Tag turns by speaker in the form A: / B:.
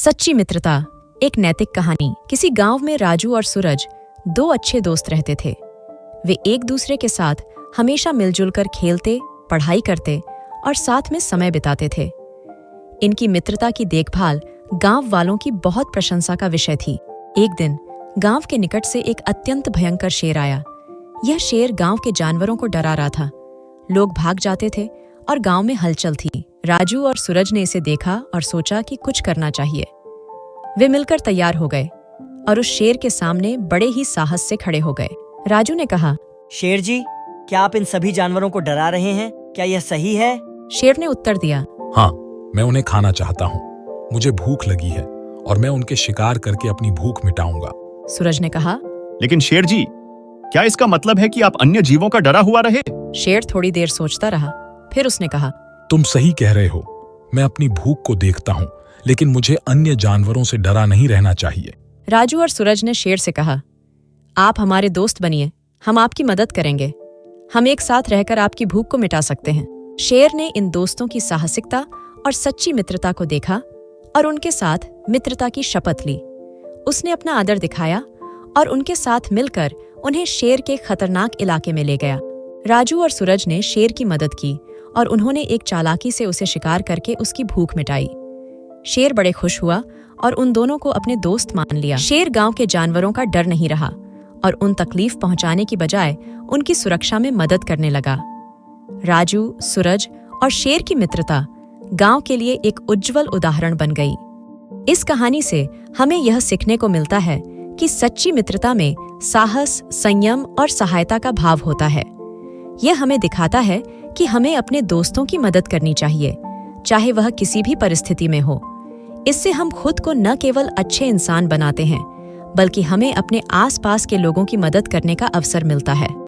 A: सच्ची मित्रता, एक नैतिक कहानी। किसी गांव में राजू और सूरज दो अच्छे दोस्त रहते थे। वे एक दूसरे के साथ हमेशा मिलजुल कर खेलते, पढ़ाई करते और साथ में समय बिताते थे। इनकी मित्रता की देखभाल गांव वालों की बहुत प्रशंसा का विषय थी। एक दिन गांव के निकट से एक अत्यंत भयंकर शेर आया। यह शेर गांव के जानवरों को डरा रहा था। लोग भाग जाते थे और गांव में हलचल थी। राजू और सूरज ने इसे देखा और सोचा कि कुछ करना चाहिए। वे मिलकर तैयार हो गए और उस शेर के सामने बड़े ही साहस से खड़े हो गए। राजू ने कहा,
B: शेर जी, क्या आप इन सभी जानवरों को डरा रहे हैं? क्या यह सही है?
A: शेर ने उत्तर दिया,
C: हाँ, मैं उन्हें खाना चाहता हूँ। मुझे भूख लगी है और मैं उनके शिकार करके अपनी भूख मिटाऊंगा।
A: सूरज ने कहा,
D: लेकिन शेर जी, क्या इसका मतलब है कि आप अन्य जीवों का डरा हुआ रहे?
A: शेर थोड़ी देर सोचता रहा, फिर उसने कहा,
C: तुम सही कह रहे हो। मैं अपनी भूख को देखता हूँ, लेकिन मुझे अन्य जानवरों से डरा नहीं रहना चाहिए।
A: राजू और सूरज ने शेर से कहा, आप हमारे दोस्त बनिए, हम आपकी मदद करेंगे। हम एक साथ रहकर आपकी भूख को मिटा सकते हैं। शेर ने इन दोस्तों की साहसिकता और सच्ची मित्रता को देखा और उनके साथ मित्रता की शपथ ली। उसने अपना आदर दिखाया और उनके साथ मिलकर उन्हें शेर के खतरनाक इलाके में ले गया। राजू और सूरज ने शेर की मदद की और उन्होंने एक चालाकी से उसे शिकार करके उसकी भूख मिटाई। शेर बड़े खुश हुआ और उन दोनों को अपने दोस्त मान लिया। शेर गांव के जानवरों का डर नहीं रहा और उन तकलीफ पहुंचाने की बजाय उनकी सुरक्षा में मदद करने लगा। राजू, सूरज और शेर की मित्रता गांव के लिए एक उज्जवल उदाहरण बन गई। इस कहानी से हमें यह सीखने को मिलता है कि सच्ची मित्रता में साहस, संयम और सहायता का भाव होता है। यह हमें दिखाता है कि हमें अपने दोस्तों की मदद करनी चाहिए, चाहे वह किसी भी परिस्थिति में हो। इससे हम खुद को न केवल अच्छे इंसान बनाते हैं, बल्कि हमें अपने आसपास के लोगों की मदद करने का अवसर मिलता है।